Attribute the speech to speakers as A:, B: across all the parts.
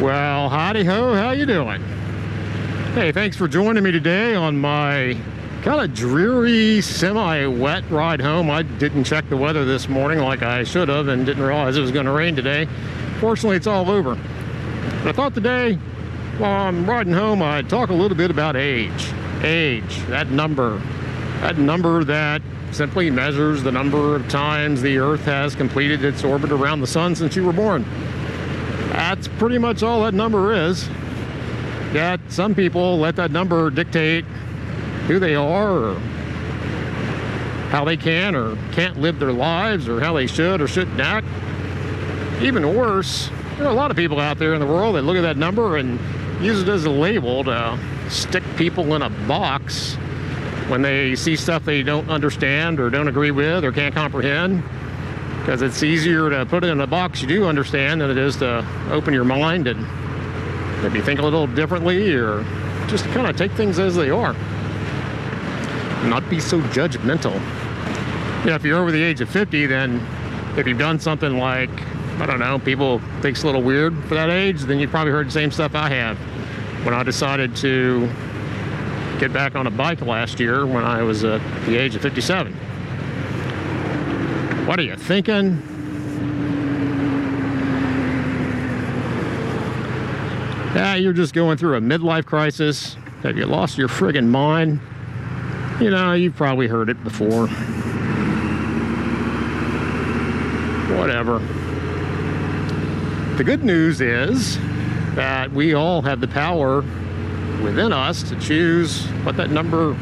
A: Well, howdy ho, how you doing? Hey, thanks for joining me today on my kind of dreary, semi-wet ride home. I didn't check the weather this morning like I should have and didn't realize it was going to rain today. Fortunately, it's all over. But I thought today, while I'm riding home, I'd talk a little bit about age. Age, that number that simply measures the number of times the Earth has completed its orbit around the sun since you were born. That's pretty much all that number is. Yet some people let that number dictate who they are, or how they can or can't live their lives, or how they should or shouldn't act. Even worse, there are a lot of people out there in the world that look at that number and use it as a label to stick people in a box when they see stuff they don't understand or don't agree with or can't comprehend. Because it's easier to put it in a box you do understand than it is to open your mind and maybe think a little differently, or just kind of take things as they are. Not be so judgmental. Yeah, if you're over the age of 50, then if you've done something like, I don't know, people think it's a little weird for that age, then you've probably heard the same stuff I have. When I decided to get back on a bike last year when I was at the age of 57. What are you thinking? Yeah, you're just going through a midlife crisis. Have you lost your friggin' mind? You know, you've probably heard it before. Whatever. The good news is that we all have the power within us to choose what that number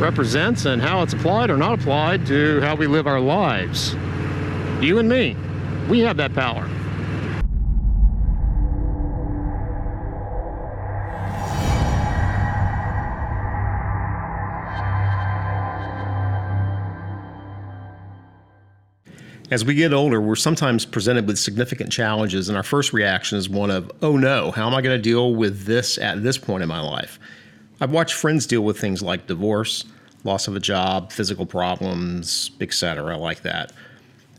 A: represents and how it's applied or not applied to how we live our lives. You and me, we have that power.
B: As we get older, we're sometimes presented with significant challenges, and our first reaction is one of, oh no, how am I going to deal with this at this point in my life? I've watched friends deal with things like divorce, loss of a job, physical problems, etc. like that.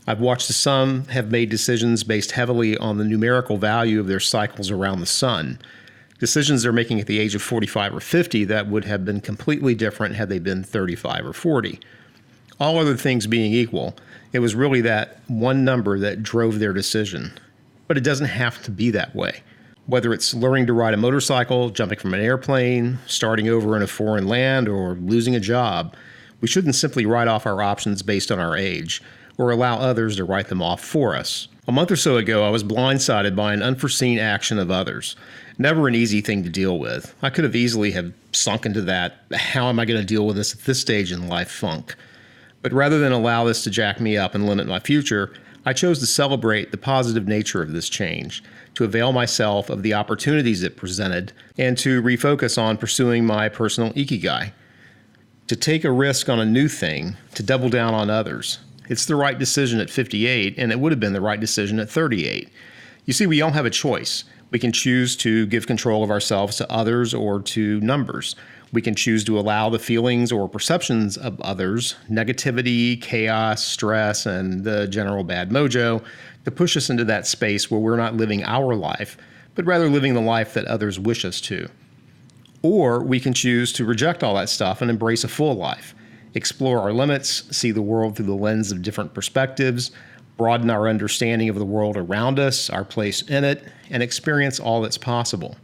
B: I've watched some have made decisions based heavily on the numerical value of their cycles around the sun. Decisions they're making at the age of 45 or 50 that would have been completely different had they been 35 or 40. All other things being equal, it was really that one number that drove their decision. But it doesn't have to be that way. Whether it's learning to ride a motorcycle, jumping from an airplane, starting over in a foreign land, or losing a job, we shouldn't simply write off our options based on our age, or allow others to write them off for us. A month or so ago, I was blindsided by an unforeseen action of others. Never an easy thing to deal with. I could have easily have sunk into that, how am I going to deal with this at this stage in life funk? But rather than allow this to jack me up and limit my future, I chose to celebrate the positive nature of this change, to avail myself of the opportunities it presented, and to refocus on pursuing my personal ikigai. To take a risk on a new thing, to double down on others. It's the right decision at 58, and it would have been the right decision at 38. You see, we all have a choice. We can choose to give control of ourselves to others or to numbers. We can choose to allow the feelings or perceptions of others, negativity, chaos, stress, and the general bad mojo, to push us into that space where we're not living our life, but rather living the life that others wish us to. Or we can choose to reject all that stuff and embrace a full life, explore our limits, see the world through the lens of different perspectives, broaden our understanding of the world around us, our place in it, and experience all that's possible.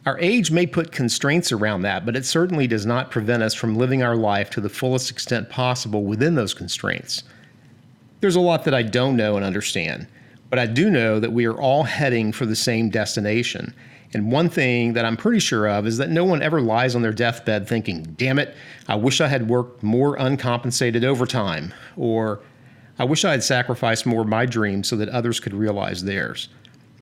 B: Our age may put constraints around that, but it certainly does not prevent us from living our life to the fullest extent possible within those constraints. There's a lot that I don't know and understand, but I do know that we are all heading for the same destination. And one thing that I'm pretty sure of is that no one ever lies on their deathbed thinking, damn it, I wish I had worked more uncompensated overtime, or I wish I had sacrificed more of my dreams so that others could realize theirs.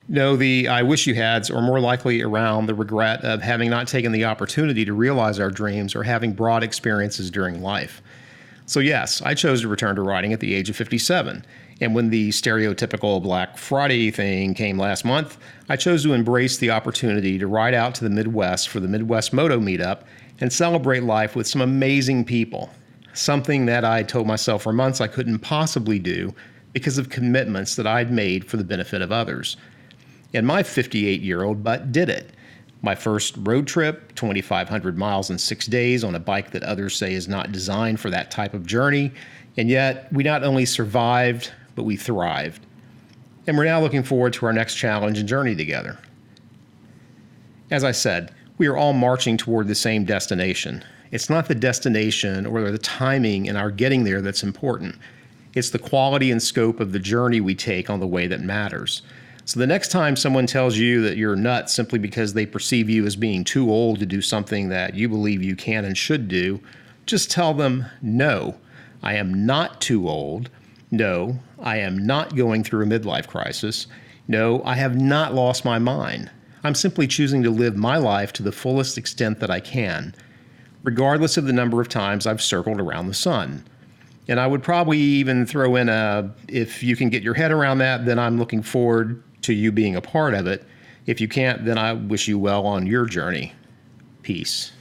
B: No, the I wish you hads are more likely around the regret of having not taken the opportunity to realize our dreams or having broad experiences during life. So yes, I chose to return to riding at the age of 57. And when the stereotypical Black Friday thing came last month, I chose to embrace the opportunity to ride out to the Midwest for the Midwest Moto Meetup and celebrate life with some amazing people. Something that I told myself for months I couldn't possibly do because of commitments that I'd made for the benefit of others. And my 58-year-old butt did it. My first road trip, 2,500 miles in 6 days on a bike that others say is not designed for that type of journey. And yet, we not only survived, but we thrived. And we're now looking forward to our next challenge and journey together. As I said, we are all marching toward the same destination. It's not the destination or the timing in our getting there that's important. It's the quality and scope of the journey we take on the way that matters. So the next time someone tells you that you're nuts simply because they perceive you as being too old to do something that you believe you can and should do, just tell them, no, I am not too old. No, I am not going through a midlife crisis. No, I have not lost my mind. I'm simply choosing to live my life to the fullest extent that I can, regardless of the number of times I've circled around the sun. And I would probably even throw in if you can get your head around that, then I'm looking forward to you being a part of it. If you can't, then I wish you well on your journey. Peace.